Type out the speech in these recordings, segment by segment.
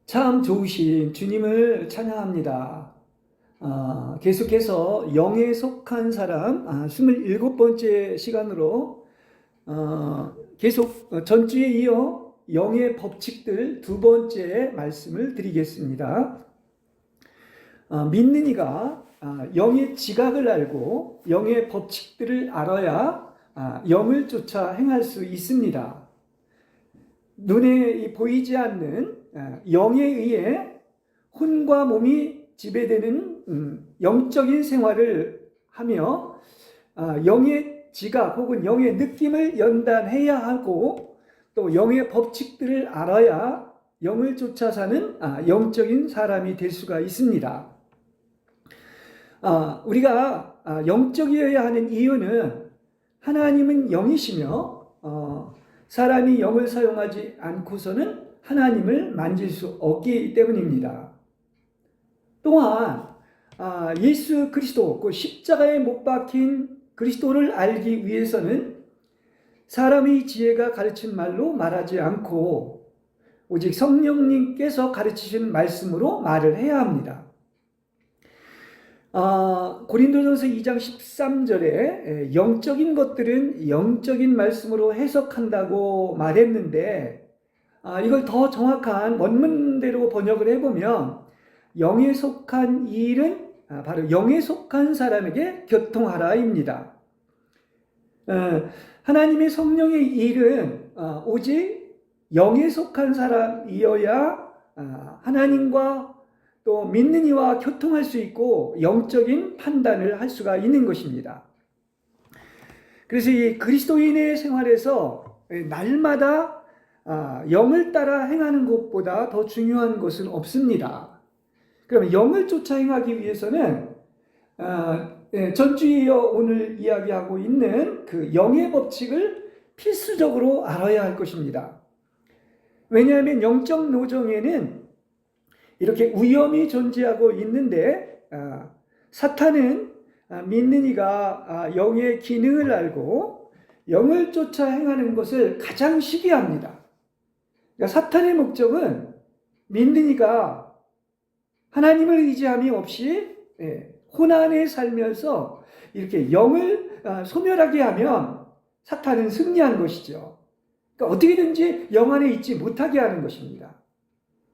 참 좋으신 주님을 찬양합니다. 계속해서 영에 속한 사람 27번째 시간으로 계속 전주에 이어 영의 법칙들 두 번째 말씀을 드리겠습니다. 믿는 이가 영의 지각을 알고 영의 법칙들을 알아야 영을 쫓아 행할 수 있습니다. 눈에 보이지 않는 영에 의해 혼과 몸이 지배되는 영적인 생활을 하며 영의 지각 혹은 영의 느낌을 연단해야 하고 또 영의 법칙들을 알아야 영을 쫓아 사는 영적인 사람이 될 수가 있습니다. 우리가 영적이어야 하는 이유는 하나님은 영이시며 사람이 영을 사용하지 않고서는 하나님을 만질 수 없기 때문입니다. 또한 예수 그리스도, 그 십자가에 못 박힌 그리스도를 알기 위해서는 사람의 지혜가 가르친 말로 말하지 않고 오직 성령님께서 가르치신 말씀으로 말을 해야 합니다. 고린도전서 2장 13절에 영적인 것들은 영적인 말씀으로 해석한다고 말했는데 이걸 더 정확한 원문대로 번역을 해보면 영에 속한 일은 바로 영에 속한 사람에게 교통하라입니다. 하나님의 성령의 일은 오직 영에 속한 사람이어야 하나님과 또 믿는 이와 교통할 수 있고 영적인 판단을 할 수가 있는 것입니다. 그래서 이 그리스도인의 생활에서 날마다 영을 따라 행하는 것보다 더 중요한 것은 없습니다. 그러면 영을 쫓아 행하기 위해서는 전주에 이어 오늘 이야기하고 있는 그 영의 법칙을 필수적으로 알아야 할 것입니다. 왜냐하면 영적 노정에는 이렇게 위험이 존재하고 있는데 사탄은 믿는 이가 영의 기능을 알고 영을 쫓아 행하는 것을 가장 시기합니다. 그러니까 사탄의 목적은 믿는 이가 하나님을 의지함이 없이 혼안에 살면서 이렇게 영을 소멸하게 하면 사탄은 승리한 것이죠. 그러니까 어떻게든지 영 안에 있지 못하게 하는 것입니다.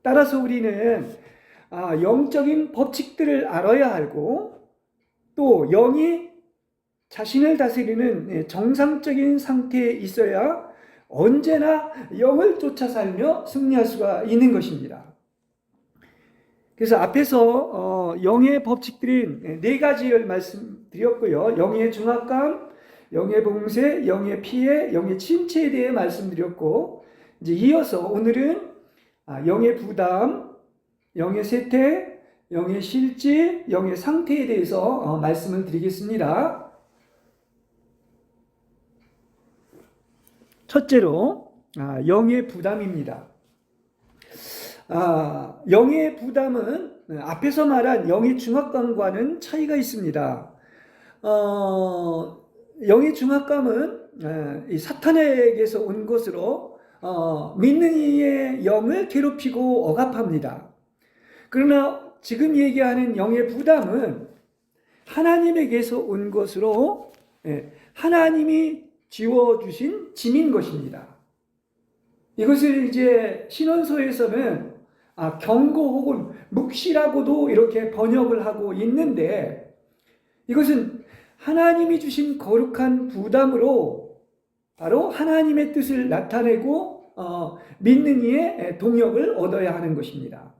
따라서 우리는 영적인 법칙들을 알아야 하고 또 영이 자신을 다스리는 정상적인 상태에 있어야 언제나 영을 쫓아 살며 승리할 수가 있는 것입니다. 그래서 앞에서 영의 법칙들인 네 가지를 말씀드렸고요. 영의 중압감, 영의 봉쇄, 영의 피해, 영의 침체에 대해 말씀드렸고 이제 이어서 오늘은 영의 부담, 영의 세태, 영의 실제, 영의 상태에 대해서 말씀을 드리겠습니다. 첫째로 영의 부담입니다. 영의 부담은 앞에서 말한 영의 중압감과는 차이가 있습니다. 영의 중압감은 이 사탄에게서 온 것으로 믿는 이의 영을 괴롭히고 억압합니다. 그러나 지금 얘기하는 영의 부담은 하나님에게서 온 것으로 하나님이 지워주신 짐인 것입니다. 이것을 이제 신원서에서는 경고 혹은 묵시라고도 이렇게 번역을 하고 있는데 이것은 하나님이 주신 거룩한 부담으로 바로 하나님의 뜻을 나타내고 믿는 이의 동역을 얻어야 하는 것입니다.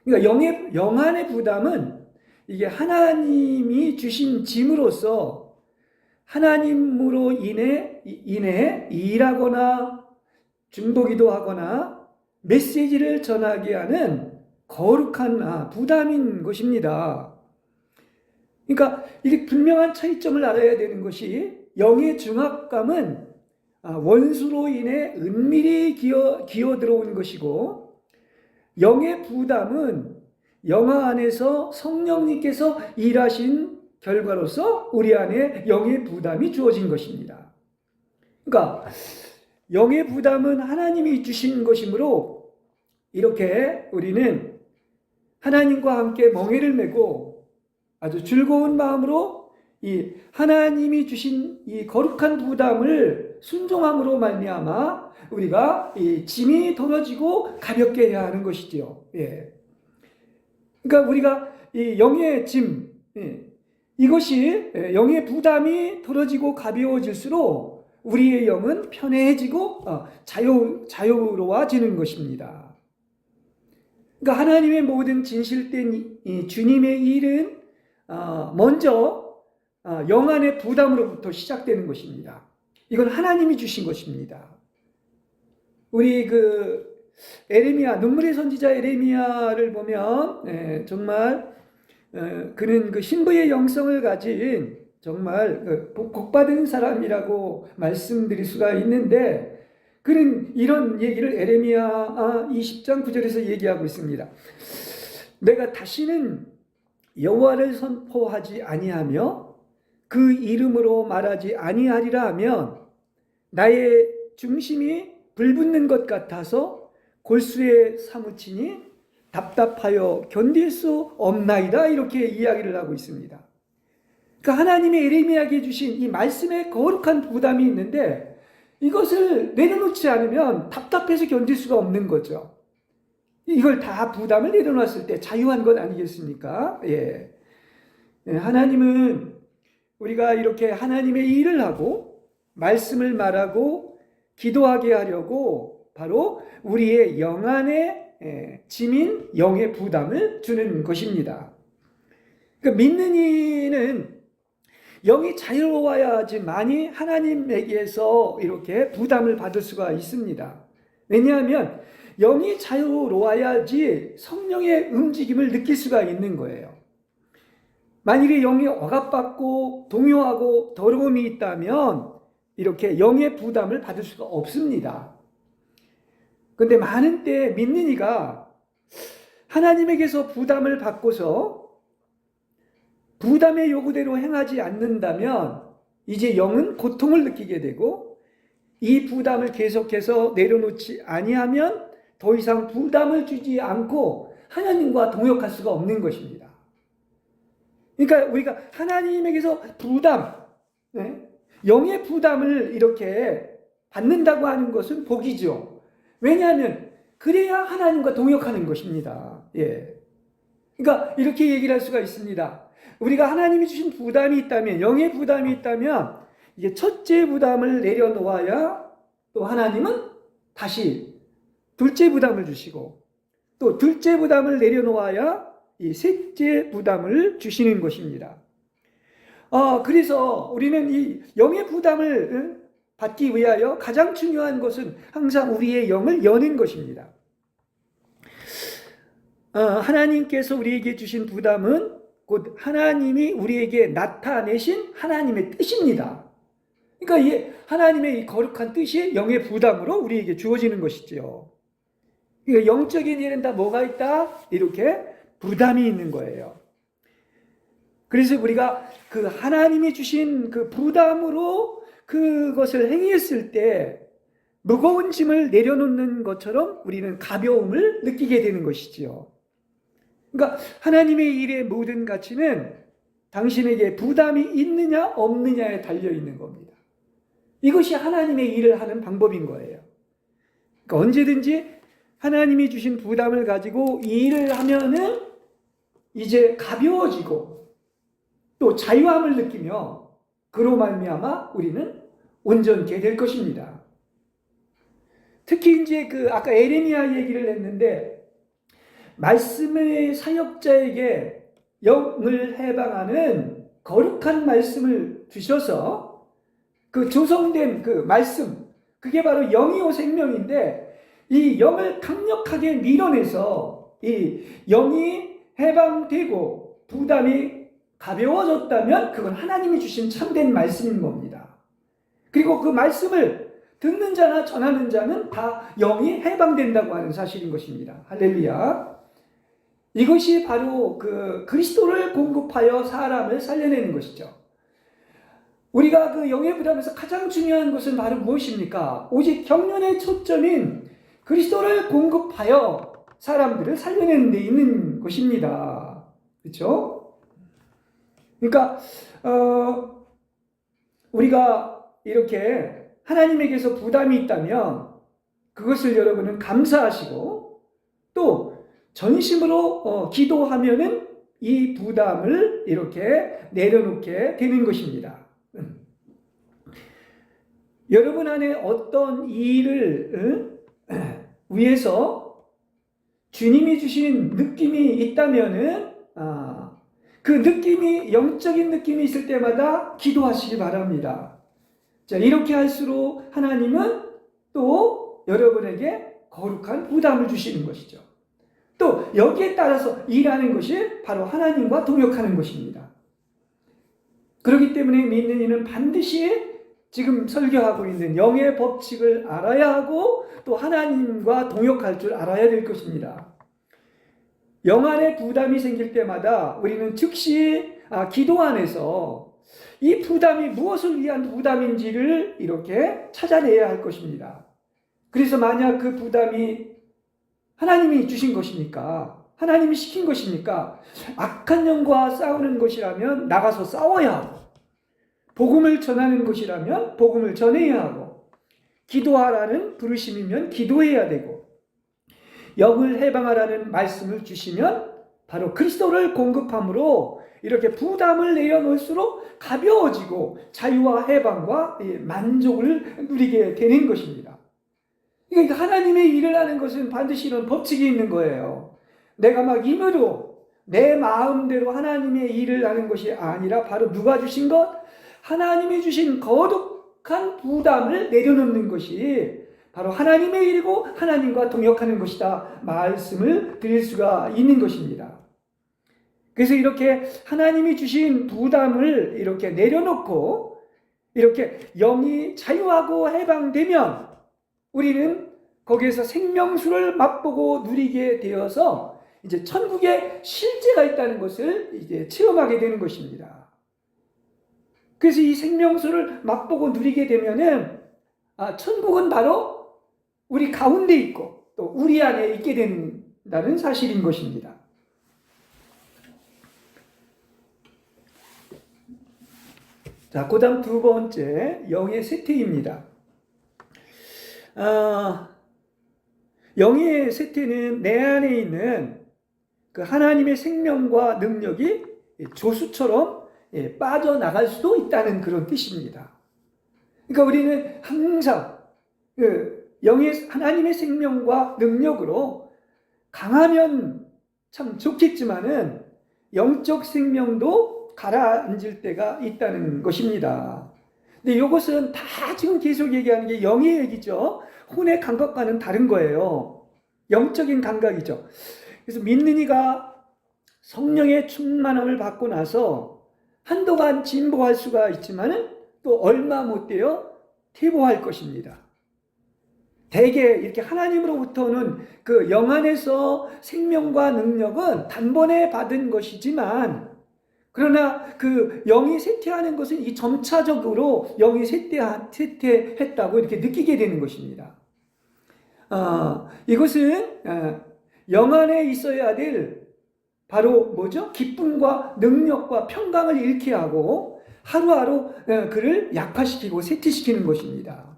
그러니까 영 안의 부담은 이게 하나님이 주신 짐으로서 하나님으로 인해 일하거나 중보기도 하거나 메시지를 전하게 하는 거룩한 부담인 것입니다. 그러니까 이게 분명한 차이점을 알아야 되는 것이 영의 중압감은 원수로 인해 은밀히 기어 들어온 것이고 영의 부담은 영화 안에서 성령님께서 일하신 결과로서 우리 안에 영의 부담이 주어진 것입니다. 그러니까 영의 부담은 하나님이 주신 것이므로 이렇게 우리는 하나님과 함께 멍에를 메고 아주 즐거운 마음으로 이 하나님이 주신 이 거룩한 부담을 순종함으로 말미암아 우리가 이 짐이 덜어지고 가볍게 해야 하는 것이지요. 예. 그러니까 우리가 이 영의 짐, 이것이 영의 부담이 덜어지고 가벼워질수록 우리의 영은 편해지고 자유로워지는 것입니다. 그러니까 하나님의 모든 진실된 이 주님의 일은 먼저 영 안의 부담으로부터 시작되는 것입니다. 이건 하나님이 주신 것입니다. 우리 에레미야, 눈물의 선지자 에레미야를 보면 정말 그는 그 신부의 영성을 가진 정말 복받은 사람이라고 말씀드릴 수가 있는데, 그는 이런 얘기를 에레미야 20장 9절에서 얘기하고 있습니다. 내가 다시는 여호와를 선포하지 아니하며 그 이름으로 말하지 아니하리라 하면 나의 중심이 불붙는 것 같아서 골수에 사무치니 답답하여 견딜 수 없나이다, 이렇게 이야기를 하고 있습니다. 그러니까 하나님의 에레미야에게 주신 이 말씀에 거룩한 부담이 있는데 이것을 내려놓지 않으면 답답해서 견딜 수가 없는 거죠. 이걸 다 부담을 내려놨을 때 자유한 것 아니겠습니까? 예. 하나님은 우리가 이렇게 하나님의 일을 하고 말씀을 말하고 기도하게 하려고 바로 우리의 영 안에 짐인 영의 부담을 주는 것입니다. 그러니까 믿는 이는 영이 자유로워야지만이 하나님에게서 이렇게 부담을 받을 수가 있습니다. 왜냐하면 영이 자유로워야지 성령의 움직임을 느낄 수가 있는 거예요. 만일에 영이 억압받고 동요하고 더러움이 있다면 이렇게 영의 부담을 받을 수가 없습니다. 그런데 많은 때 믿는 이가 하나님에게서 부담을 받고서 부담의 요구대로 행하지 않는다면 이제 영은 고통을 느끼게 되고, 이 부담을 계속해서 내려놓지 아니하면 더 이상 부담을 주지 않고 하나님과 동역할 수가 없는 것입니다. 그러니까 우리가 하나님에게서 부담, 영의 부담을 이렇게 받는다고 하는 것은 복이죠. 왜냐하면 그래야 하나님과 동역하는 것입니다. 예. 그러니까 이렇게 얘기를 할 수가 있습니다. 우리가 하나님이 주신 부담이 있다면, 영의 부담이 있다면 이제 첫째 부담을 내려놓아야 또 하나님은 다시 둘째 부담을 주시고, 또 둘째 부담을 내려놓아야 이 셋째 부담을 주시는 것입니다. 그래서 우리는 이 영의 부담을 받기 위하여 가장 중요한 것은 항상 우리의 영을 여는 것입니다. 하나님께서 우리에게 주신 부담은 곧 하나님이 우리에게 나타내신 하나님의 뜻입니다. 그러니까 이 하나님의 이 거룩한 뜻이 영의 부담으로 우리에게 주어지는 것이죠. 그러니까 영적인 일은 다 뭐가 있다? 이렇게 부담이 있는 거예요. 그래서 우리가 그 하나님이 주신 그 부담으로 그것을 행했을 때 무거운 짐을 내려놓는 것처럼 우리는 가벼움을 느끼게 되는 것이지요. 그러니까 하나님의 일의 모든 가치는 당신에게 부담이 있느냐 없느냐에 달려 있는 겁니다. 이것이 하나님의 일을 하는 방법인 거예요. 그러니까 언제든지 하나님이 주신 부담을 가지고 이 일을 하면은 이제 가벼워지고 또 자유함을 느끼며 그로 말미암아 우리는 온전케 될 것입니다. 특히 이제 아까 에레미야 얘기를 했는데, 말씀의 사역자에게 영을 해방하는 거룩한 말씀을 주셔서 그 조성된 그 말씀, 그게 바로 영이요 생명인데, 이 영을 강력하게 밀어내서 이 영이 해방되고 부담이 가벼워졌다면 그건 하나님이 주신 참된 말씀인 겁니다. 그리고 그 말씀을 듣는 자나 전하는 자는 다 영이 해방된다고 하는 사실인 것입니다. 할렐루야. 이것이 바로 그 그리스도를 공급하여 사람을 살려내는 것이죠. 우리가 그 영의 부담에서 가장 중요한 것은 바로 무엇입니까? 오직 경륜의 초점인 그리스도를 공급하여 사람들을 살려내는 데 있는 것입니다. 그렇죠? 그러니까 우리가 이렇게 하나님에게서 부담이 있다면 그것을 여러분은 감사하시고 또 전심으로 기도하면은 이 부담을 이렇게 내려놓게 되는 것입니다. 여러분 안에 어떤 일을 위해서 주님이 주신 느낌이 있다면은 그 느낌이 영적인 느낌이 있을 때마다 기도하시기 바랍니다. 자, 이렇게 할수록 하나님은 또 여러분에게 거룩한 부담을 주시는 것이죠. 또 여기에 따라서 일하는 것이 바로 하나님과 동역하는 것입니다. 그렇기 때문에 믿는 이는 반드시 지금 설교하고 있는 영의 법칙을 알아야 하고 또 하나님과 동역할 줄 알아야 될 것입니다. 영 안에 부담이 생길 때마다 우리는 즉시 기도 안에서 이 부담이 무엇을 위한 부담인지를 이렇게 찾아내야 할 것입니다. 그래서 만약 그 부담이 하나님이 주신 것입니까? 하나님이 시킨 것입니까? 악한 영과 싸우는 것이라면 나가서 싸워야 하고, 복음을 전하는 것이라면 복음을 전해야 하고, 기도하라는 부르심이면 기도해야 되고, 영을 해방하라는 말씀을 주시면 바로 그리스도를 공급함으로 이렇게 부담을 내려놓을수록 가벼워지고 자유와 해방과 만족을 누리게 되는 것입니다. 그러니까 하나님의 일을 하는 것은 반드시 이런 법칙이 있는 거예요. 내가 막 힘으로 내 마음대로 하나님의 일을 하는 것이 아니라 바로 누가 주신 것? 하나님이 주신 거룩한 부담을 내려놓는 것이 바로 하나님의 일이고 하나님과 동역하는 것이다 말씀을 드릴 수가 있는 것입니다. 그래서 이렇게 하나님이 주신 부담을 이렇게 내려놓고 이렇게 영이 자유하고 해방되면 우리는 거기에서 생명수를 맛보고 누리게 되어서 이제 천국에 실제가 있다는 것을 이제 체험하게 되는 것입니다. 그래서 이 생명수를 맛보고 누리게 되면은 천국은 바로 우리 가운데 있고 또 우리 안에 있게 된다는 사실인 것입니다. 자, 그다음 두 번째 영의 쇠퇴입니다. 영의 쇠퇴는 내 안에 있는 그 하나님의 생명과 능력이 조수처럼 빠져나갈 수도 있다는 그런 뜻입니다. 그러니까 우리는 항상 하나님의 생명과 능력으로 강하면 참 좋겠지만은 영적 생명도 가라앉을 때가 있다는 것입니다. 근데 이것은 다 지금 계속 얘기하는 게 영의 얘기죠. 혼의 감각과는 다른 거예요. 영적인 감각이죠. 그래서 믿는 이가 성령의 충만함을 받고 나서 한동안 진보할 수가 있지만은 또 얼마 못 되어 퇴보할 것입니다. 대개 이렇게 하나님으로부터는 그 영 안에서 생명과 능력은 단번에 받은 것이지만 그러나 그 영이 쇠퇴하는 것은 이 점차적으로 영이 쇠퇴했다고 이렇게 느끼게 되는 것입니다. 이것은 영 안에 있어야 될 바로 뭐죠? 기쁨과 능력과 평강을 잃게 하고 하루하루 그를 약화시키고 쇠퇴시키는 것입니다.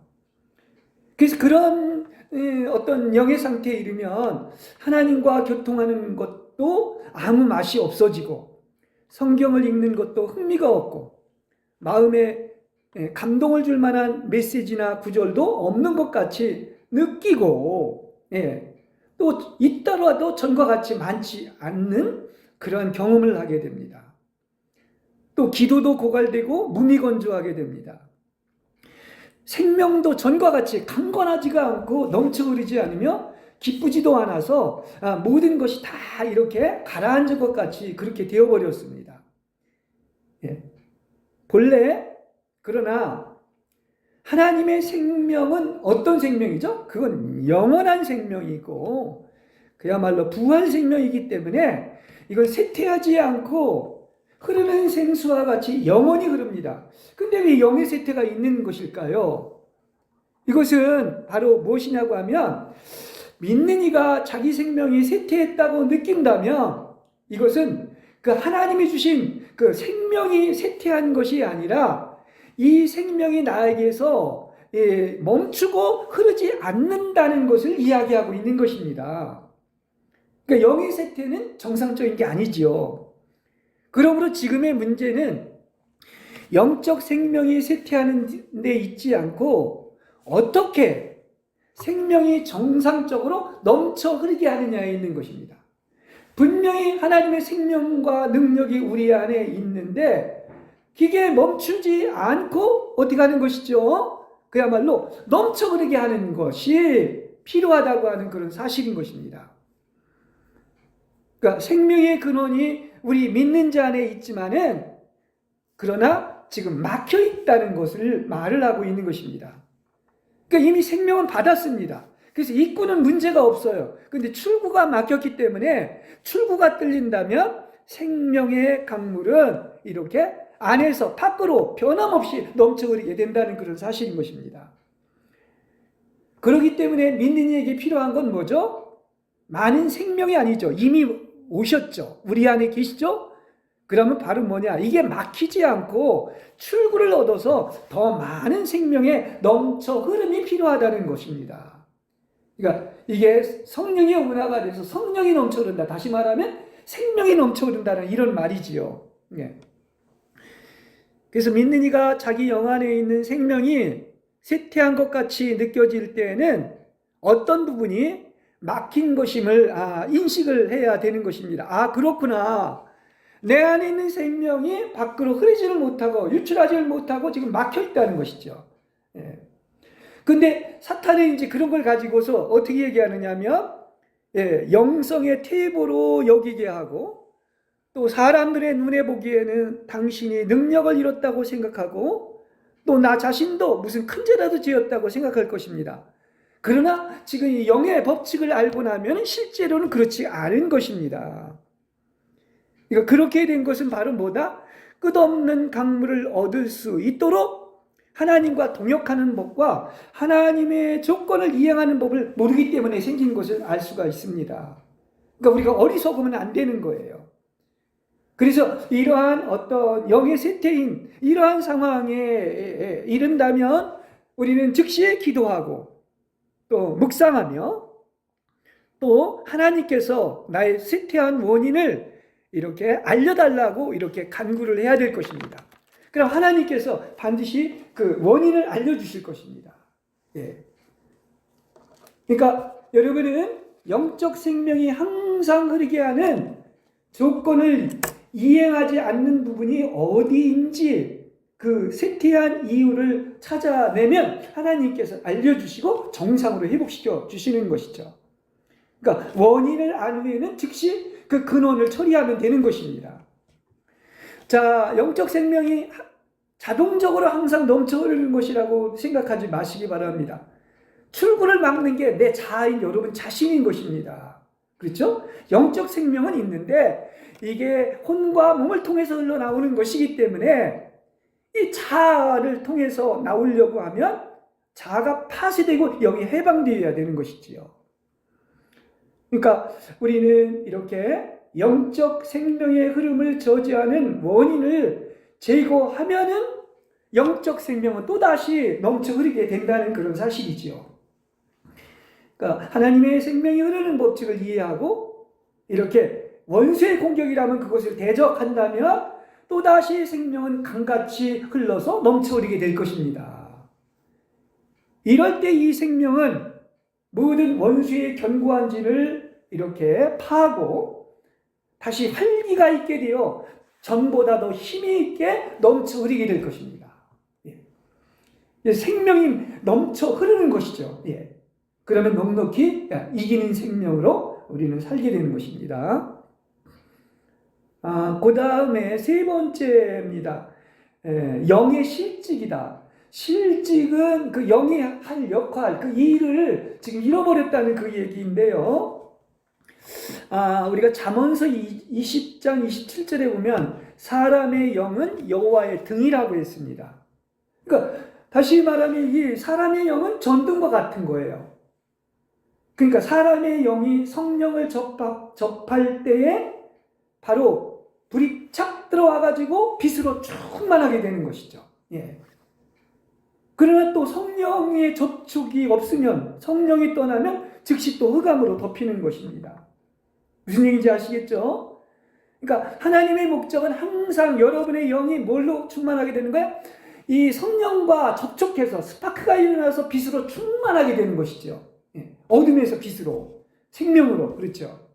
그래서 그런 어떤 영의 상태에 이르면 하나님과 교통하는 것도 아무 맛이 없어지고 성경을 읽는 것도 흥미가 없고 마음에 감동을 줄 만한 메시지나 구절도 없는 것 같이 느끼고 또 있더라도 전과 같이 많지 않는 그러한 경험을 하게 됩니다. 또 기도도 고갈되고 무미건조하게 됩니다. 생명도 전과 같이 강건하지가 않고 넘쳐흐르지 않으며 기쁘지도 않아서 모든 것이 다 이렇게 가라앉은 것 같이 그렇게 되어버렸습니다. 본래 그러나 하나님의 생명은 어떤 생명이죠? 그건 영원한 생명이고 그야말로 부활 생명이기 때문에 이건 쇠퇴하지 않고 흐르는 생수와 같이 영원히 흐릅니다. 근데 왜 영의 쇠퇴가 있는 것일까요? 이것은 바로 무엇이냐고 하면, 믿는 이가 자기 생명이 쇠퇴했다고 느낀다면 이것은 그 하나님이 주신 그 생명이 쇠퇴한 것이 아니라 이 생명이 나에게서 멈추고 흐르지 않는다는 것을 이야기하고 있는 것입니다. 그러니까 영의 쇠퇴는 정상적인 게 아니지요. 그러므로 지금의 문제는 영적 생명이 쇠퇴하는 데 있지 않고 어떻게 생명이 정상적으로 넘쳐 흐르게 하느냐에 있는 것입니다. 분명히 하나님의 생명과 능력이 우리 안에 있는데 이게 멈추지 않고 어떻게 하는 것이죠? 그야말로 넘쳐 흐르게 하는 것이 필요하다고 하는 그런 사실인 것입니다. 그러니까 생명의 근원이 우리 믿는 자 안에 있지만은 그러나 지금 막혀 있다는 것을 말을 하고 있는 것입니다. 그러니까 이미 생명은 받았습니다. 그래서 입구는 문제가 없어요. 그런데 출구가 막혔기 때문에 출구가 뚫린다면 생명의 강물은 이렇게 안에서 밖으로 변함없이 넘쳐 흐르게 된다는 그런 사실인 것입니다. 그렇기 때문에 믿는 이에게 필요한 건 뭐죠? 많은 생명이 아니죠. 이미 오셨죠. 우리 안에 계시죠? 그러면 바로 뭐냐? 이게 막히지 않고 출구를 얻어서 더 많은 생명의 넘쳐 흐름이 필요하다는 것입니다. 그러니까 이게 성령의 운하가 돼서 성령이 넘쳐 흐른다. 다시 말하면 생명이 넘쳐 흐른다는 이런 말이지요. 예. 그래서 믿는 이가 자기 영 안에 있는 생명이 쇠퇴한 것 같이 느껴질 때에는 어떤 부분이 막힌 것임을 인식을 해야 되는 것입니다. 아, 그렇구나. 내 안에 있는 생명이 밖으로 흐르지를 못하고 유출하지를 못하고 지금 막혀 있다는 것이죠. 예. 근데 사탄은 이제 그런 걸 가지고서 어떻게 얘기하느냐면, 영성의 퇴보로 여기게 하고, 또 사람들의 눈에 보기에는 당신이 능력을 잃었다고 생각하고, 또 나 자신도 무슨 큰 죄라도 지었다고 생각할 것입니다. 그러나 지금 이 영의 법칙을 알고 나면 실제로는 그렇지 않은 것입니다. 그러니까 그렇게 된 것은 바로 뭐다? 끝없는 강물을 얻을 수 있도록 하나님과 동역하는 법과 하나님의 조건을 이행하는 법을 모르기 때문에 생긴 것을 알 수가 있습니다. 그러니까 우리가 어리석으면 안 되는 거예요. 그래서 이러한 어떤 영의 쇠퇴인 이러한 상황에 이른다면 우리는 즉시 기도하고 또 묵상하며 또 하나님께서 나의 쇠퇴한 원인을 이렇게 알려달라고 이렇게 간구를 해야 될 것입니다. 그럼 하나님께서 반드시 그 원인을 알려주실 것입니다. 예. 그러니까 여러분은 영적 생명이 항상 흐르게 하는 조건을 이행하지 않는 부분이 어디인지 그 쇠퇴한 이유를 찾아내면 하나님께서 알려주시고 정상으로 회복시켜 주시는 것이죠. 그러니까 원인을 안 후에는 즉시 그 근원을 처리하면 되는 것입니다. 자, 영적 생명이 자동적으로 항상 넘쳐 흐르는 것이라고 생각하지 마시기 바랍니다. 출구를 막는 게 내 자아인 여러분 자신인 것입니다. 그렇죠? 영적 생명은 있는데 이게 혼과 몸을 통해서 흘러나오는 것이기 때문에 이 자아를 통해서 나오려고 하면 자아가 파쇄되고 영이 해방되어야 되는 것이지요. 그러니까 우리는 이렇게 영적 생명의 흐름을 저지하는 원인을 제거하면은 영적 생명은 또다시 넘쳐 흐르게 된다는 그런 사실이지요. 그러니까 하나님의 생명이 흐르는 법칙을 이해하고 이렇게 원수의 공격이라면 그것을 대적한다면 또다시 생명은 강같이 흘러서 넘쳐 흐르게 될 것입니다. 이럴 때 이 생명은 모든 원수의 견고한 진을 이렇게 파고 다시 활기가 있게 되어 전보다 더 힘이 있게 넘쳐 흐르게 될 것입니다. 예. 생명이 넘쳐 흐르는 것이죠. 예. 그러면 넉넉히 이기는 생명으로 우리는 살게 되는 것입니다. 그 다음에 세 번째입니다. 영의 실직이다. 실직은 그 영이 할 역할, 그 일을 지금 잃어버렸다는 그 얘기인데요. 우리가 잠언서 20장 27절에 보면 사람의 영은 여호와의 등이라고 했습니다. 그러니까 다시 말하면 이 사람의 영은 전등과 같은 거예요. 그러니까 사람의 영이 성령을 접할 때에 바로 불이 착 들어와가지고 빛으로 충만하게 되는 것이죠. 예. 그러나 또 성령의 접촉이 없으면, 성령이 떠나면 즉시 또 흑암으로 덮이는 것입니다. 무슨 얘기인지 아시겠죠? 그러니까 하나님의 목적은 항상 여러분의 영이 뭘로 충만하게 되는 거야? 이 성령과 접촉해서 스파크가 일어나서 빛으로 충만하게 되는 것이죠. 예. 어둠에서 빛으로, 생명으로. 그렇죠.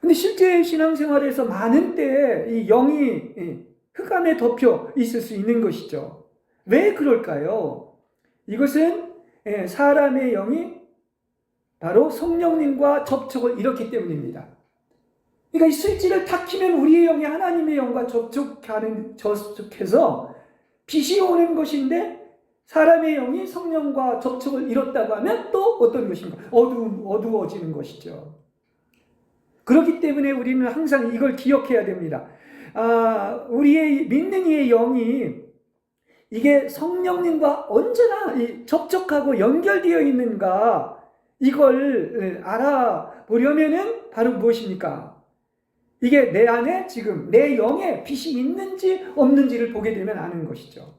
근데 실제 신앙생활에서 많은 때에 이 영이 흑암에 덮여 있을 수 있는 것이죠. 왜 그럴까요? 이것은 사람의 영이 바로 성령님과 접촉을 잃었기 때문입니다. 그러니까 이 스위치를 탁 키면 우리의 영이 하나님의 영과 접촉해서 빛이 오는 것인데, 사람의 영이 성령과 접촉을 잃었다고 하면 또 어떤 것인가? 어두워지는 것이죠. 그렇기 때문에 우리는 항상 이걸 기억해야 됩니다. 우리의 믿는 이의 영이 이게 성령님과 언제나 접촉하고 연결되어 있는가, 이걸 알아보려면은 바로 무엇입니까? 이게 내 안에 지금 내 영에 빛이 있는지 없는지를 보게 되면 아는 것이죠.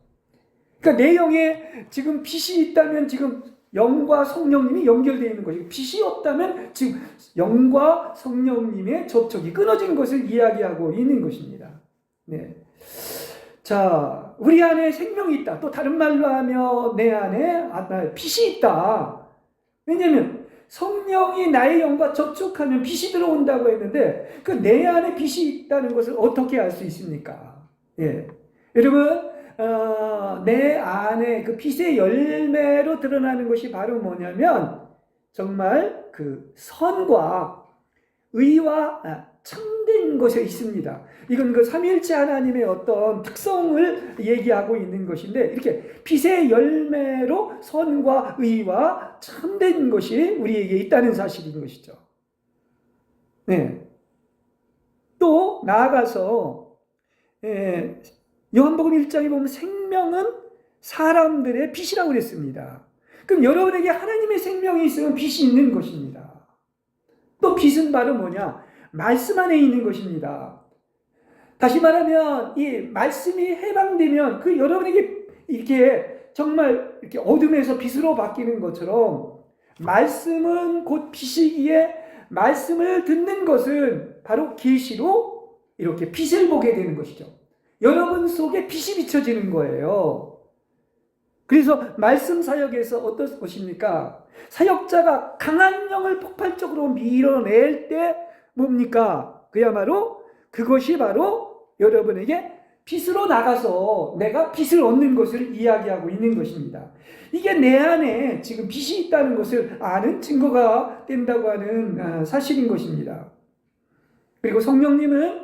그러니까 내 영에 지금 빛이 있다면 지금 영과 성령님이 연결되어 있는 것이고, 빛이 없다면 지금 영과 성령님의 접촉이 끊어진 것을 이야기하고 있는 것입니다. 네. 자, 우리 안에 생명이 있다. 또 다른 말로 하면 내 안에 빛이 있다. 왜냐하면 성령이 나의 영과 접촉하면 빛이 들어온다고 했는데, 그 내 안에 빛이 있다는 것을 어떻게 알 수 있습니까? 예. 여러분, 내 안에 그 빛의 열매로 드러나는 것이 바로 뭐냐면, 정말 그 선과 의와 참된 것에 있습니다. 이건 그 삼위일체 하나님의 어떤 특성을 얘기하고 있는 것인데, 이렇게 빛의 열매로 선과 의와 참된 것이 우리에게 있다는 사실인 것이죠. 네. 또 나아가서 요한복음 1장에 보면 생명은 사람들의 빛이라고 그랬습니다. 그럼 여러분에게 하나님의 생명이 있으면 빛이 있는 것입니다. 또 빛은 바로 뭐냐? 말씀 안에 있는 것입니다. 다시 말하면 이 말씀이 해방되면 그 여러분에게 이렇게 정말 이렇게 어둠에서 빛으로 바뀌는 것처럼, 말씀은 곧 빛이기에 말씀을 듣는 것은 바로 계시로 이렇게 빛을 보게 되는 것이죠. 여러분 속에 빛이 비춰지는 거예요. 그래서 말씀 사역에서 어떤 것입니까? 사역자가 강한 영을 폭발적으로 밀어낼 때 뭡니까? 그야말로 그것이 바로 여러분에게 빛으로 나가서 내가 빛을 얻는 것을 이야기하고 있는 것입니다. 이게 내 안에 지금 빛이 있다는 것을 아는 증거가 된다고 하는 사실인 것입니다. 그리고 성령님은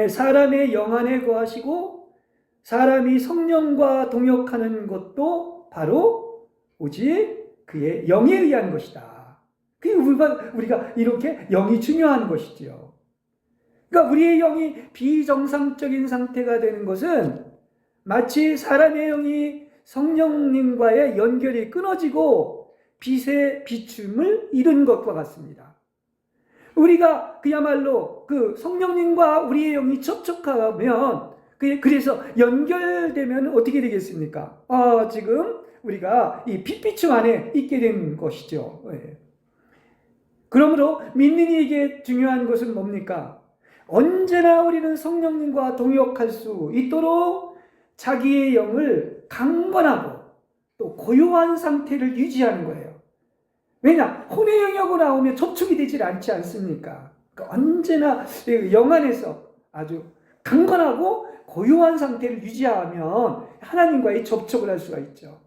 사람의 영 안에 거하시고, 사람이 성령과 동역하는 것도 바로 오직 그의 영에 의한 것이다. 그게 우리가 이렇게 영이 중요한 것이지요. 그러니까 우리의 영이 비정상적인 상태가 되는 것은 마치 사람의 영이 성령님과의 연결이 끊어지고 빛의 비춤을 잃은 것과 같습니다. 우리가 그야말로 그 성령님과 우리의 영이 접촉하면, 그래서 연결되면 어떻게 되겠습니까? 지금 우리가 이 빛비춤 안에 있게 된 것이죠. 그러므로 믿는 이에게 중요한 것은 뭡니까? 언제나 우리는 성령님과 동역할 수 있도록 자기의 영을 강건하고 또 고요한 상태를 유지하는 거예요. 왜냐? 혼의 영역으로 나오면 접촉이 되질 않지 않습니까? 그러니까 언제나 영 안에서 아주 강건하고 고요한 상태를 유지하면 하나님과의 접촉을 할 수가 있죠.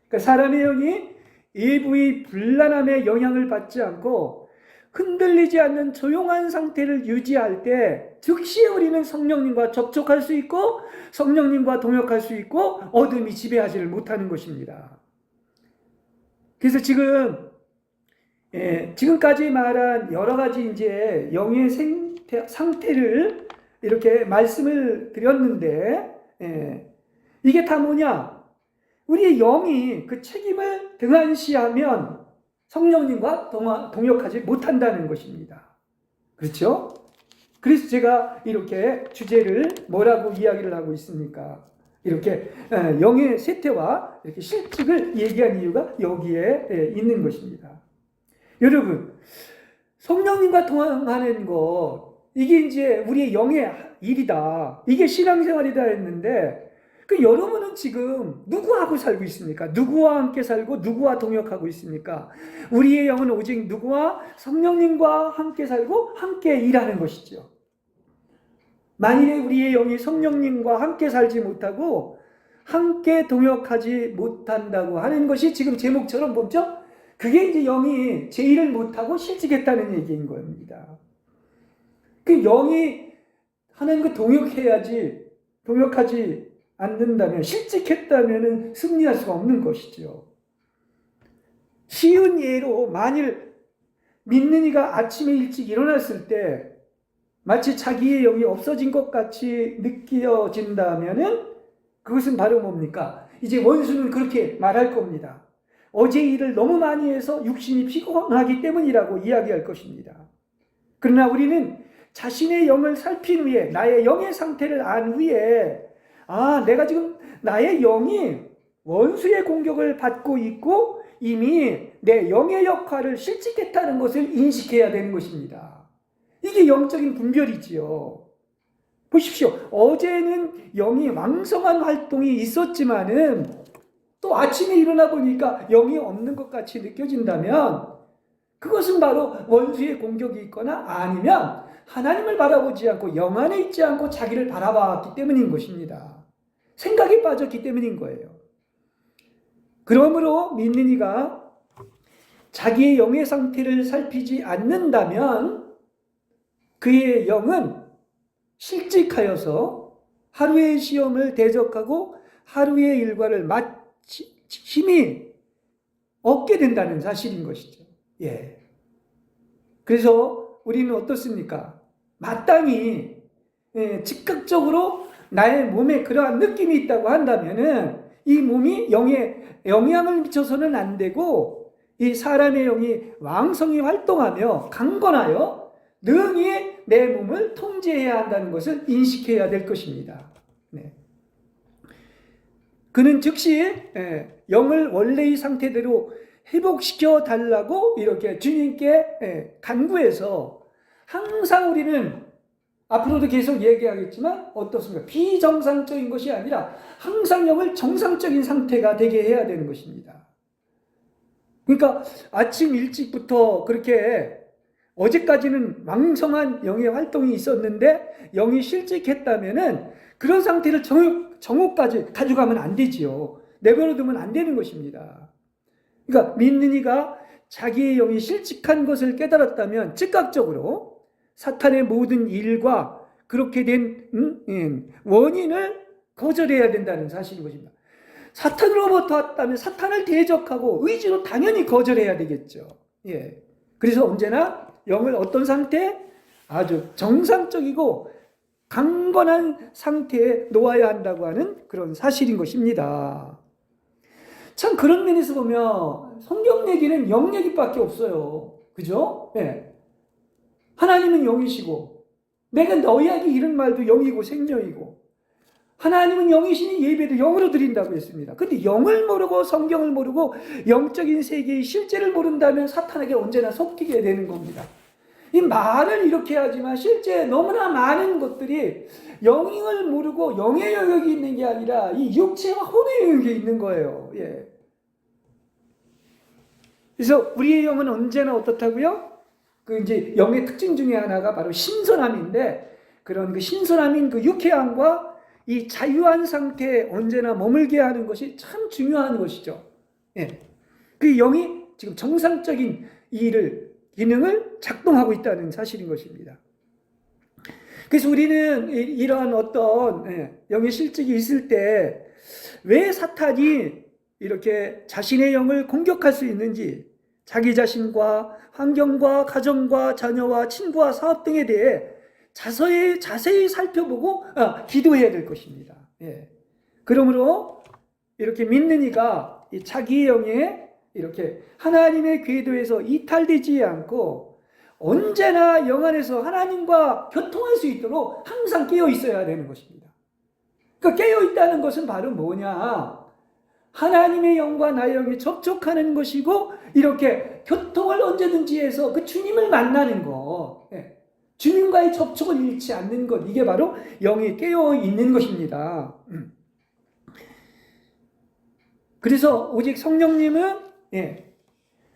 그러니까 사람의 영이 일부의 불안함에 영향을 받지 않고 흔들리지 않는 조용한 상태를 유지할 때 즉시 우리는 성령님과 접촉할 수 있고 성령님과 동역할 수 있고 어둠이 지배하지를 못하는 것입니다. 그래서 지금까지 말한 여러 가지 이제 영의 상태를 이렇게 말씀을 드렸는데, 이게 다 뭐냐? 우리의 영이 그 책임을 등한시하면 성령님과 동역하지 못한다는 것입니다. 그렇죠? 그래서 제가 이렇게 주제를 뭐라고 이야기를 하고 있습니까? 이렇게 영의 쇠퇴와 이렇게 실직을 얘기한 이유가 여기에 있는 것입니다. 여러분, 성령님과 동행하는 것, 이게 이제 우리의 영의 일이다. 이게 신앙생활이다 했는데, 그 여러분은 지금 누구하고 살고 있습니까? 누구와 함께 살고 누구와 동역하고 있습니까? 우리의 영은 오직 누구와? 성령님과 함께 살고 함께 일하는 것이죠. 만일에 우리의 영이 성령님과 함께 살지 못하고 함께 동역하지 못한다고 하는 것이 지금 제목처럼 뭐죠? 그게 이제 영이 제 일을 못하고 실직했다는 얘기인 겁니다. 그 영이 하나님과 동역해야지, 동역하지 않는다면, 실직했다면 승리할 수가 없는 것이죠. 쉬운 예로, 만일 믿는 이가 아침에 일찍 일어났을 때 마치 자기의 영이 없어진 것 같이 느껴진다면은 그것은 바로 뭡니까? 이제 원수는 그렇게 말할 겁니다. 어제 일을 너무 많이 해서 육신이 피곤하기 때문이라고 이야기할 것입니다. 그러나 우리는 자신의 영을 살핀 후에, 나의 영의 상태를 안 후에, 내가 지금 나의 영이 원수의 공격을 받고 있고 이미 내 영의 역할을 실직했다는 것을 인식해야 되는 것입니다. 이게 영적인 분별이지요. 보십시오. 어제는 영이 왕성한 활동이 있었지만은 또 아침에 일어나 보니까 영이 없는 것 같이 느껴진다면 그것은 바로 원수의 공격이 있거나 아니면 하나님을 바라보지 않고 영 안에 있지 않고 자기를 바라봤기 때문인 것입니다. 생각에 빠졌기 때문인 거예요. 그러므로 믿는 이가 자기의 영의 상태를 살피지 않는다면 그의 영은 실직하여서 하루의 시험을 대적하고 하루의 일과를 힘이 얻게 된다는 사실인 것이죠. 그래서 우리는 어떻습니까? 마땅히 즉각적으로 나의 몸에 그러한 느낌이 있다고 한다면은 이 몸이 영에 영향을 미쳐서는 안 되고 이 사람의 영이 왕성히 활동하며 강건하여 능히 내 몸을 통제해야 한다는 것을 인식해야 될 것입니다. 그는 즉시 영을 원래의 상태대로 회복시켜 달라고 이렇게 주님께 간구해서 항상 우리는 앞으로도 계속 얘기하겠지만 어떻습니까? 비정상적인 것이 아니라 항상 영을 정상적인 상태가 되게 해야 되는 것입니다. 그러니까 아침 일찍부터 그렇게 어제까지는 왕성한 영의 활동이 있었는데 영이 실직했다면은 그런 상태를 정오까지 가져가면 안 되지요. 내버려두면 안 되는 것입니다. 그러니까 믿는 이가 자기의 영이 실직한 것을 깨달았다면 즉각적으로 사탄의 모든 일과 그렇게 된 원인을 거절해야 된다는 사실인 것입니다. 사탄으로부터 왔다면 사탄을 대적하고 의지로 당연히 거절해야 되겠죠. 그래서 언제나 영을 어떤 상태? 아주 정상적이고 강건한 상태에 놓아야 한다고 하는 그런 사실인 것입니다. 참 그런 면에서 보면 성경 얘기는 영 얘기밖에 없어요. 그죠? 하나님은 영이시고 내가 너희에게 이런 말도 영이고 생명이고 하나님은 영이시니 예배도 영으로 드린다고 했습니다. 근데 영을 모르고 성경을 모르고 영적인 세계의 실제를 모른다면 사탄에게 언제나 속기게 되는 겁니다. 이 말을 이렇게 하지만 실제 너무나 많은 것들이 영을 모르고 영의 영역이 있는 게 아니라 이 육체와 혼의 영역이 있는 거예요. 그래서 우리의 영은 언제나 어떻다고요? 그 이제 영의 특징 중에 하나가 바로 신선함인데 그런 그 신선함인 그 유쾌함과 이 자유한 상태에 언제나 머물게 하는 것이 참 중요한 것이죠. 그 영이 지금 정상적인 기능을 작동하고 있다는 사실인 것입니다. 그래서 우리는 이러한 어떤 영의 실직이 있을 때 왜 사탄이 이렇게 자신의 영을 공격할 수 있는지 자기 자신과 환경과 가정과 자녀와 친구와 사업 등에 대해 자세히 살펴보고 기도해야 될 것입니다. 예. 그러므로 이렇게 믿는 이가 자기 영에 이렇게 하나님의 궤도에서 이탈되지 않고 언제나 영 안에서 하나님과 교통할 수 있도록 항상 깨어 있어야 되는 것입니다. 그러니까 깨어 있다는 것은 바로 뭐냐? 하나님의 영과 나의 영이 접촉하는 것이고 이렇게 교통을 언제든지 해서 그 주님을 만나는 것, 주님과의 접촉을 잃지 않는 것, 이게 바로 영이 깨어 있는 것입니다. 그래서 오직 성령님은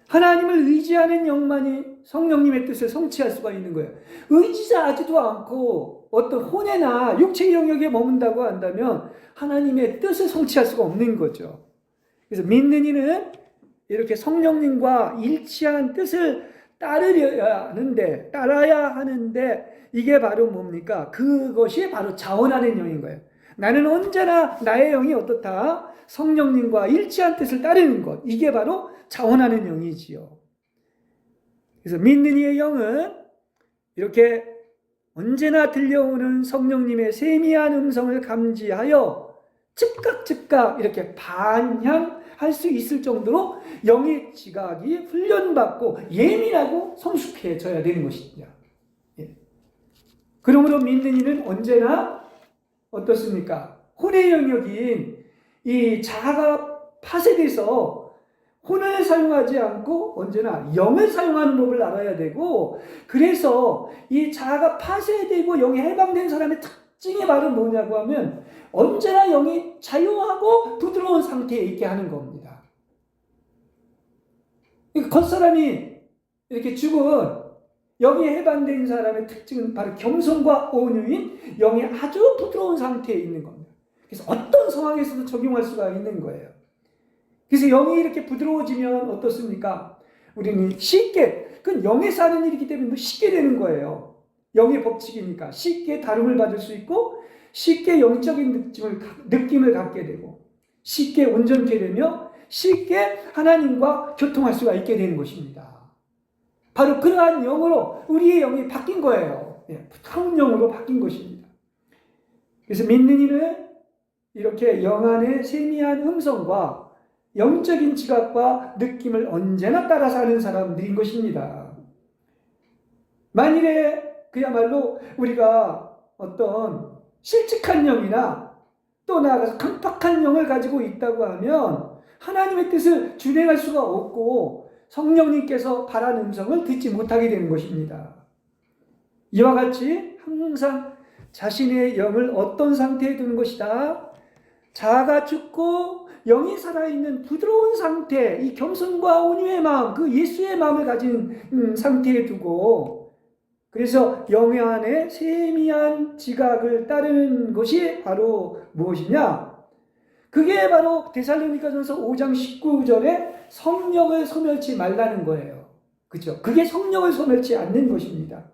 하나님을 의지하는 영만이 성령님의 뜻을 성취할 수가 있는 거예요. 의지하지도 않고 어떤 혼외나 육체의 영역에 머문다고 한다면 하나님의 뜻을 성취할 수가 없는 거죠. 그래서 믿는 이는 이렇게 성령님과 일치한 뜻을 따라야 하는데 이게 바로 뭡니까? 그것이 바로 자원하는 영인 거예요. 나는 언제나 나의 영이 어떻다? 성령님과 일치한 뜻을 따르는 것. 이게 바로 자원하는 영이지요. 그래서 믿는 이의 영은 이렇게 언제나 들려오는 성령님의 세미한 음성을 감지하여 즉각 이렇게 반향할 수 있을 정도로 영의 지각이 훈련받고 예민하고 성숙해져야 되는 것입니다. 그러므로 믿는 이는 언제나 어떻습니까? 혼의 영역인 이 자아가 파쇄돼서 혼을 사용하지 않고 언제나 영을 사용하는 법을 알아야 되고, 그래서 이 자아가 파쇄되고 영이 해방된 사람의 특징이 바로 뭐냐고 하면 언제나 영이 자유하고 부드러운 상태에 있게 하는 겁니다. 겉사람이 이렇게 죽은 영이 해방된 사람의 특징은 바로 겸손과 온유인 영이 아주 부드러운 상태에 있는 겁니다. 그래서 어떤 상황에서도 적용할 수가 있는 거예요. 그래서 영이 이렇게 부드러워지면 어떻습니까? 우리는 쉽게, 그건 영에서 하는 일이기 때문에 쉽게 되는 거예요. 영의 법칙이니까 쉽게 다름을 받을 수 있고 쉽게 영적인 느낌을 갖게 되고 쉽게 온전케 되며 쉽게 하나님과 교통할 수가 있게 되는 것입니다. 바로 그러한 영으로 우리의 영이 바뀐 거예요. 부드러운 영으로 바뀐 것입니다. 그래서 믿는 이는 이렇게 영 안의 세미한 음성과 영적인 지각과 느낌을 언제나 따라 사는 사람들인 것입니다. 만일에 그야말로 우리가 어떤 실직한 영이나 또 나아가서 강팍한 영을 가지고 있다고 하면 하나님의 뜻을 준행할 수가 없고 성령님께서 바라는 음성을 듣지 못하게 되는 것입니다. 이와 같이 항상 자신의 영을 어떤 상태에 두는 것이다? 자아가 죽고 영이 살아있는 부드러운 상태, 이 겸손과 온유의 마음, 그 예수의 마음을 가진 상태에 두고, 그래서 영 안에 세미한 지각을 따르는 것이 바로 무엇이냐? 그게 바로 데살로니가전서 5장 19절에 성령을 소멸치 말라는 거예요. 그렇죠? 그게 성령을 소멸치 않는 것입니다.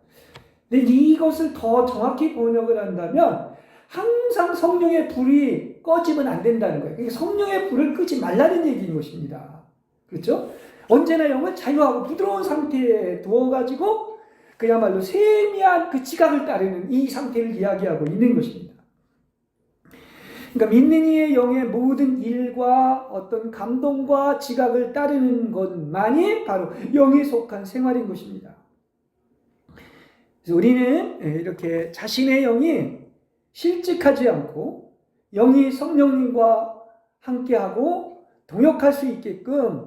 근데 이것을 더 정확히 번역을 한다면 항상 성령의 불이 꺼지면 안 된다는 거예요. 그러니까 성령의 불을 끄지 말라는 얘기인 것입니다. 그렇죠? 언제나 영을 자유하고 부드러운 상태에 두어가지고 그야말로 세미한 그 지각을 따르는 이 상태를 이야기하고 있는 것입니다. 그러니까 믿는 이의 영의 모든 일과 어떤 감동과 지각을 따르는 것만이 바로 영에 속한 생활인 것입니다. 그래서 우리는 이렇게 자신의 영이 실직하지 않고 영이 성령님과 함께하고 동역할 수 있게끔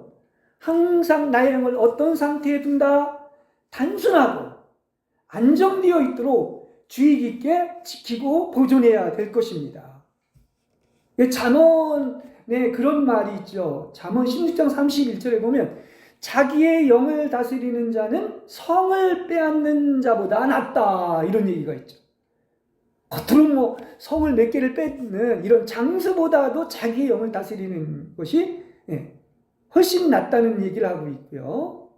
항상 나의 영을 어떤 상태에 둔다? 단순하고 안정되어 있도록 주의 깊게 지키고 보존해야 될 것입니다. 잠언에 그런 말이 있죠. 잠언 16장 31절에 보면 자기의 영을 다스리는 자는 성을 빼앗는 자보다 낫다, 이런 얘기가 있죠. 겉으로 성을 몇 개를 뺏는 이런 장수보다도 자기의 영을 다스리는 것이 훨씬 낫다는 얘기를 하고 있고요.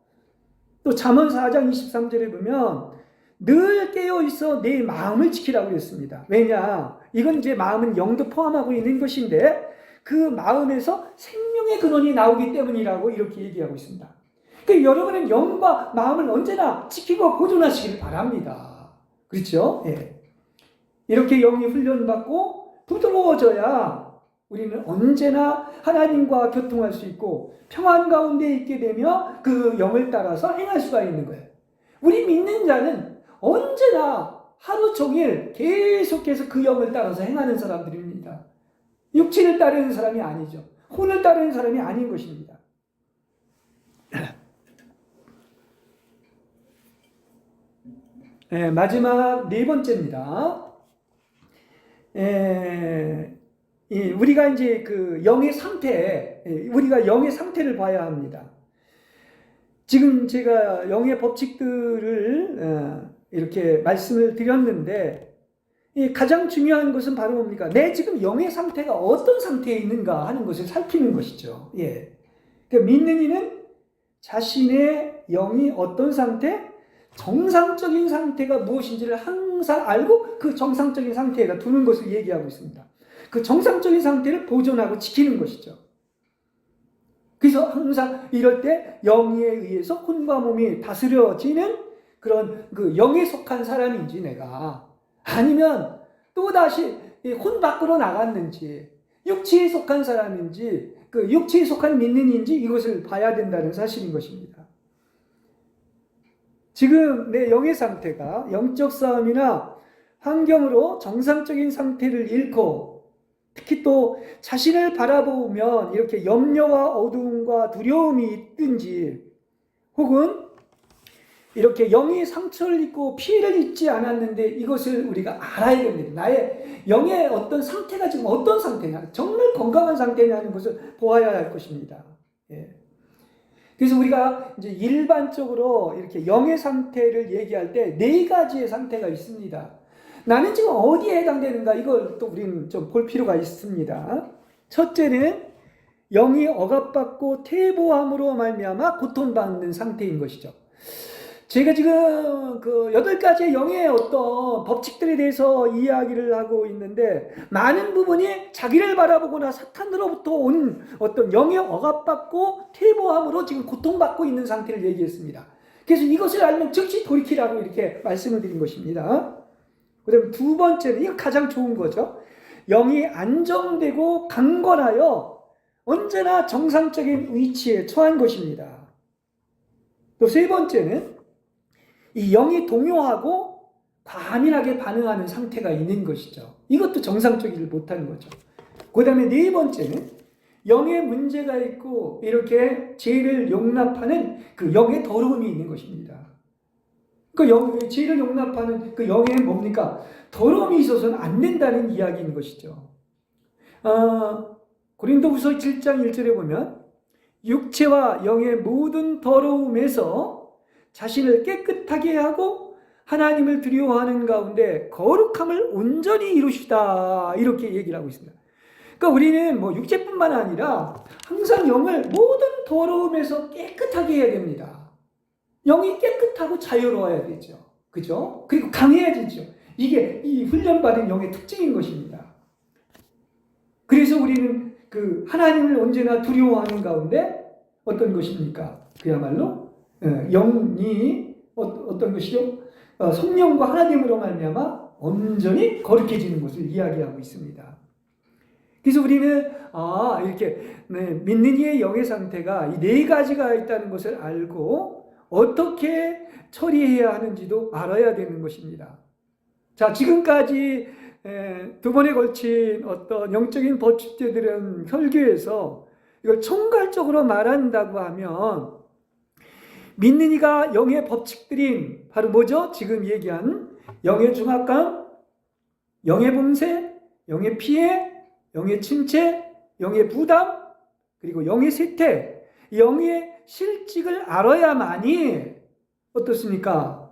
또 잠언 4장 23절에 보면 늘 깨어있어 내 마음을 지키라고 했습니다. 왜냐? 이건 이제 마음은 영도 포함하고 있는 것인데 그 마음에서 생명의 근원이 나오기 때문이라고 이렇게 얘기하고 있습니다. 그러니까 여러분은 영과 마음을 언제나 지키고 보존하시길 바랍니다. 그렇죠? 예. 이렇게 영이 훈련받고 부드러워져야 우리는 언제나 하나님과 교통할 수 있고 평안 가운데 있게 되며 그 영을 따라서 행할 수가 있는 거예요. 우리 믿는 자는 언제나 하루 종일 계속해서 그 영을 따라서 행하는 사람들입니다. 육체를 따르는 사람이 아니죠. 혼을 따르는 사람이 아닌 것입니다. 마지막 네 번째입니다. 우리가 이제 그 영의 상태, 우리가 영의 상태를 봐야 합니다. 지금 제가 영의 법칙들을 이렇게 말씀을 드렸는데, 가장 중요한 것은 바로 뭡니까? 내 지금 영의 상태가 어떤 상태에 있는가 하는 것을 살피는 것이죠. 예. 그러니까 믿는 이는 자신의 영이 어떤 상태, 정상적인 상태가 무엇인지를 항상 알고 그 정상적인 상태에다 두는 것을 얘기하고 있습니다. 그 정상적인 상태를 보존하고 지키는 것이죠. 그래서 항상 이럴 때 영에 의해서 혼과 몸이 다스려지는 그런 그 영에 속한 사람인지 내가, 아니면 또다시 혼 밖으로 나갔는지, 육체에 속한 사람인지, 그 육체에 속한 믿는인지 이것을 봐야 된다는 사실인 것입니다. 지금 내 영의 상태가 영적 싸움이나 환경으로 정상적인 상태를 잃고, 특히 또 자신을 바라보면 이렇게 염려와 어두움과 두려움이 있든지, 혹은 이렇게 영이 상처를 입고 피해를 입지 않았는데 이것을 우리가 알아야 됩니다. 나의 영의 어떤 상태가 지금 어떤 상태냐, 정말 건강한 상태냐는 것을 보아야 할 것입니다. 예. 그래서 우리가 이제 일반적으로 이렇게 영의 상태를 얘기할 때 네 가지의 상태가 있습니다. 나는 지금 어디에 해당되는가, 이걸 또 우리는 좀 볼 필요가 있습니다. 첫째는 영이 억압받고 퇴보함으로 말미암아 고통받는 상태인 것이죠. 제가 지금 그 8가지의 영의 어떤 법칙들에 대해서 이야기를 하고 있는데, 많은 부분이 자기를 바라보거나 사탄으로부터 온 어떤 영의 억압받고 퇴보함으로 지금 고통받고 있는 상태를 얘기했습니다. 그래서 이것을 알면 즉시 돌이키라고 이렇게 말씀을 드린 것입니다. 그 다음에 두 번째는, 이거 가장 좋은 거죠. 영이 안정되고 강건하여 언제나 정상적인 위치에 처한 것입니다. 또 세 번째는 이 영이 동요하고 과민하게 반응하는 상태가 있는 것이죠. 이것도 정상적이지 못하는 거죠. 그 다음에 네 번째는 영에 문제가 있고 이렇게 죄를 용납하는 그 영의 더러움이 있는 것입니다. 그 죄를 용납하는 그 영에 뭡니까? 더러움이 있어서는 안 된다는 이야기인 것이죠. 고린도후서 7장 1절에 보면 육체와 영의 모든 더러움에서 자신을 깨끗하게 하고 하나님을 두려워하는 가운데 거룩함을 온전히 이루시다, 이렇게 얘기를 하고 있습니다. 그러니까 우리는 뭐 육체뿐만 아니라 항상 영을 모든 더러움에서 깨끗하게 해야 됩니다. 영이 깨끗하고 자유로워야 되죠. 그죠? 그리고 강해지죠. 이게 이 훈련받은 영의 특징인 것입니다. 그래서 우리는 그 하나님을 언제나 두려워하는 가운데 어떤 것입니까? 그야말로 영이 어떤 것이죠? 성령과 하나님으로 말미암아 온전히 거룩해지는 것을 이야기하고 있습니다. 그래서 우리는 이렇게 믿는 이의 영의 상태가 이 네 가지가 있다는 것을 알고 어떻게 처리해야 하는지도 알아야 되는 것입니다. 자, 지금까지 두 번에 걸친 어떤 영적인 법칙들은 혈교에서 이걸 총괄적으로 말한다고 하면, 믿는 이가 영의 법칙들인 바로 뭐죠? 지금 얘기한 영의 중압감, 영의 범세, 영의 피해, 영의 침체, 영의 부담, 그리고 영의 쇠퇴, 영의 실직을 알아야만이 어떻습니까?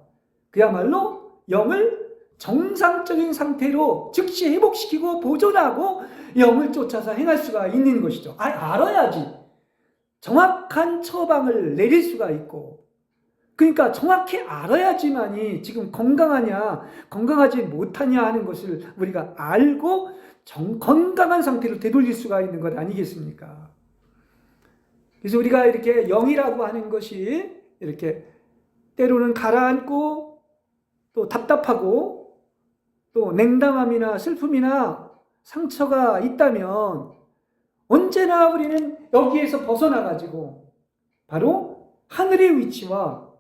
그야말로 영을 정상적인 상태로 즉시 회복시키고 보존하고 영을 쫓아서 행할 수가 있는 것이죠. 알아야지 정확한 처방을 내릴 수가 있고, 그러니까 정확히 알아야지만이 지금 건강하냐 건강하지 못하냐 하는 것을 우리가 알고 건강한 상태로 되돌릴 수가 있는 것 아니겠습니까? 그래서 우리가 이렇게 영이라고 하는 것이 이렇게 때로는 가라앉고 또 답답하고 또 냉담함이나 슬픔이나 상처가 있다면 언제나 우리는 여기에서 벗어나가지고 바로 하늘의 위치와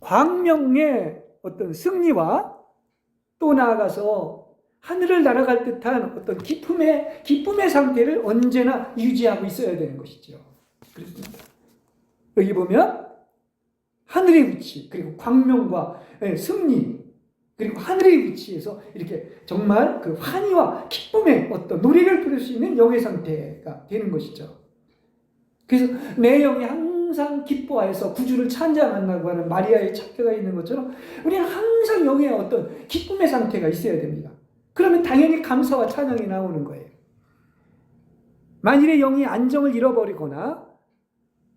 광명의 어떤 승리와 또 나아가서 하늘을 날아갈 듯한 어떤 기쁨의 상태를 언제나 유지하고 있어야 되는 것이죠. 그렇습니다. 여기 보면 하늘의 위치, 그리고 광명과 승리, 그리고 하늘의 위치에서 이렇게 정말 그 환희와 기쁨의 어떤 노래를 부를 수 있는 영의 상태가 되는 것이죠. 그래서 내 영이 항상 기뻐하여서 구주를 찬양한다고 하는 마리아의 척표가 있는 것처럼 우리는 항상 영의 어떤 기쁨의 상태가 있어야 됩니다. 그러면 당연히 감사와 찬양이 나오는 거예요. 만일에 영이 안정을 잃어버리거나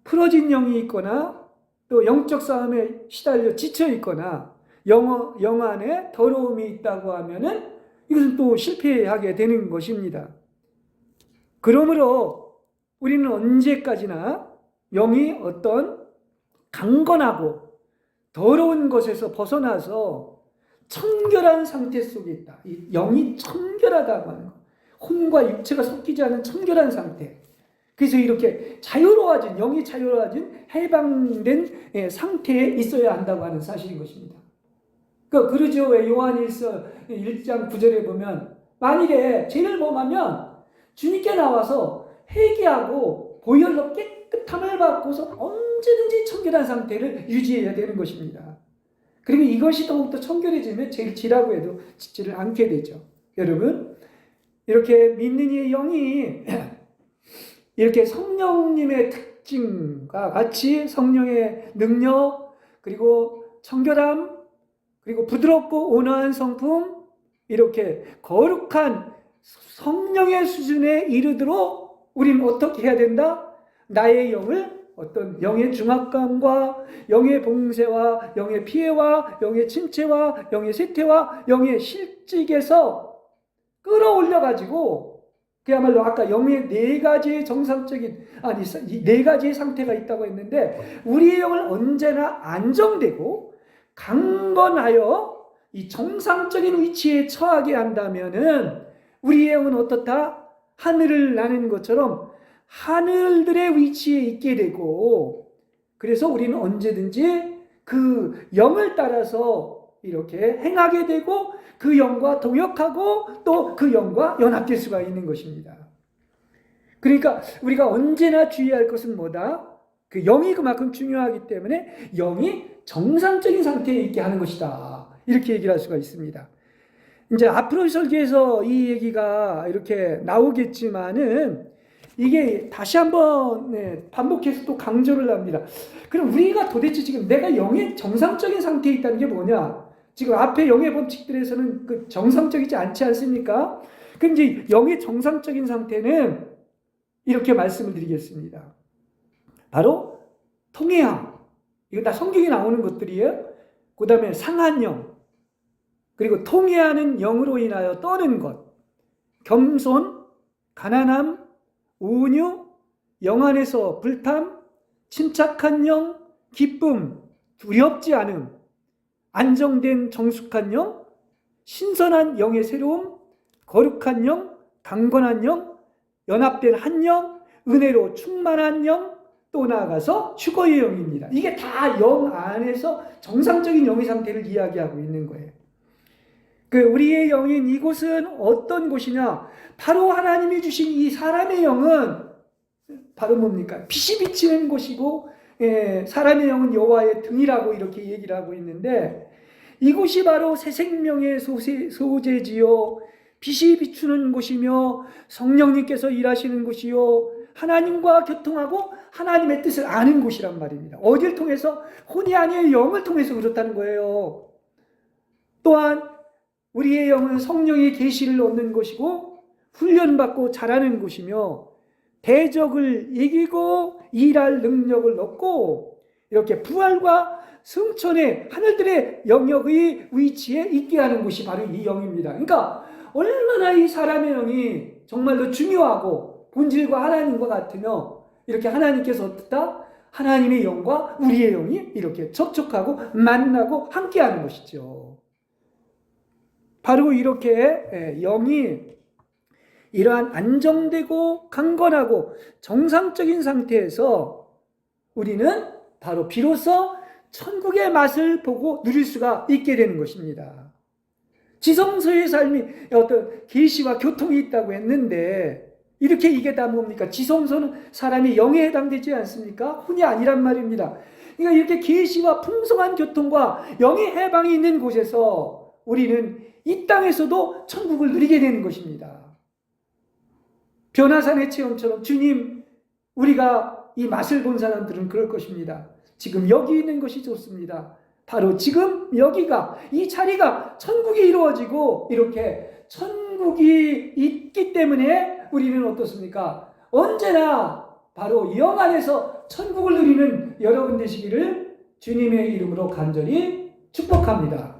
풀어진 영이 있거나 또 영적 싸움에 시달려 지쳐 있거나 영 안에 더러움이 있다고 하면은 이것은 또 실패하게 되는 것입니다. 그러므로 우리는 언제까지나 영이 어떤 강건하고 더러운 것에서 벗어나서 청결한 상태 속에 있다. 이 영이 청결하다고 하는 것. 혼과 육체가 섞이지 않은 청결한 상태. 그래서 이렇게 자유로워진, 영이 자유로워진 해방된 상태에 있어야 한다고 하는 사실인 것입니다. 그러죠. 왜 요한일서 1장 9절에 보면 만일에 죄를 범하면 주님께 나와서 회개하고 보혈로 깨끗함을 받고서 언제든지 청결한 상태를 유지해야 되는 것입니다. 그리고 이것이 더욱더 청결해지면 제일 지라고 해도 짓지를 않게 되죠. 여러분, 이렇게 믿는 이의 영이 이렇게 성령님의 특징과 같이 성령의 능력, 그리고 청결함, 그리고 부드럽고 온화한 성품, 이렇게 거룩한 성령의 수준에 이르도록 우리는 어떻게 해야 된다? 나의 영을 어떤 영의 중압감과 영의 봉쇄와 영의 피해와 영의 침체와 영의 쇠퇴와 영의 실직에서 끌어올려가지고 그야말로 아까 영의 네 가지의 네 가지의 상태가 있다고 했는데 우리의 영을 언제나 안정되고 강건하여 이 정상적인 위치에 처하게 한다면은 우리의 영은 어떻다? 하늘을 나는 것처럼 하늘들의 위치에 있게 되고, 그래서 우리는 언제든지 그 영을 따라서 이렇게 행하게 되고 그 영과 동역하고 또 그 영과 연합될 수가 있는 것입니다. 그러니까 우리가 언제나 주의할 것은 뭐다? 그 영이 그만큼 중요하기 때문에 영이 정상적인 상태에 있게 하는 것이다. 이렇게 얘기를 할 수가 있습니다. 이제 앞으로 설교에서 이 얘기가 이렇게 나오겠지만은 이게 다시 한번 반복해서 또 강조를 합니다. 그럼 우리가 도대체 지금 내가 영의 정상적인 상태에 있다는 게 뭐냐? 지금 앞에 영의 법칙들에서는 그 정상적이지 않지 않습니까? 그럼 이제 영의 정상적인 상태는 이렇게 말씀을 드리겠습니다. 바로 통회함. 이거 다 성경에 나오는 것들이에요. 그 다음에 상한 영, 그리고 통회하는 영으로 인하여 떠는 것, 겸손, 가난함, 온유, 영 안에서 불탐, 침착한 영, 기쁨, 두렵지 않음, 안정된 정숙한 영, 신선한 영의 새로움, 거룩한 영, 강건한 영, 연합된 한 영, 은혜로 충만한 영, 또 나아가서 휴거의 영입니다. 이게 다 영 안에서 정상적인 영의 상태를 이야기하고 있는 거예요. 우리의 영인 이곳은 어떤 곳이냐? 바로 하나님이 주신 이 사람의 영은 바로 뭡니까? 빛이 비치는 곳이고, 사람의 영은 여호와의 등이라고 이렇게 얘기를 하고 있는데, 이곳이 바로 새 생명의 소재지요, 빛이 비추는 곳이며 성령님께서 일하시는 곳이요, 하나님과 교통하고 하나님의 뜻을 아는 곳이란 말입니다. 어디를 통해서? 혼이 아니에요. 영을 통해서 그렇다는 거예요. 또한 우리의 영은 성령의 계시를 얻는 곳이고 훈련받고 자라는 곳이며 대적을 이기고 일할 능력을 얻고 이렇게 부활과 승천의 하늘들의 영역의 위치에 있게 하는 곳이 바로 이 영입니다. 그러니까 얼마나 이 사람의 영이 정말로 중요하고 본질과 하나님과 같으며 이렇게 하나님께서 어떻다? 하나님의 영과 우리의 영이 이렇게 접촉하고 만나고 함께하는 것이죠. 바로 이렇게 영이 이러한 안정되고 강건하고 정상적인 상태에서 우리는 바로 비로소 천국의 맛을 보고 누릴 수가 있게 되는 것입니다. 지성소의 삶이 어떤 계시와 교통이 있다고 했는데 이렇게 이게 다 뭡니까? 지성소는 사람이 영에 해당되지 않습니까? 혼이 아니란 말입니다. 그러니까 이렇게 계시와 풍성한 교통과 영의 해방이 있는 곳에서 우리는 이 땅에서도 천국을 누리게 되는 것입니다. 변화산의 체험처럼 주님, 우리가 이 맛을 본 사람들은 그럴 것입니다. 지금 여기 있는 것이 좋습니다. 바로 지금 여기가, 이 자리가 천국이 이루어지고 이렇게 천국이 있기 때문에 우리는 어떻습니까? 언제나 바로 영 안에서 천국을 누리는 여러분 되시기를 주님의 이름으로 간절히 축복합니다.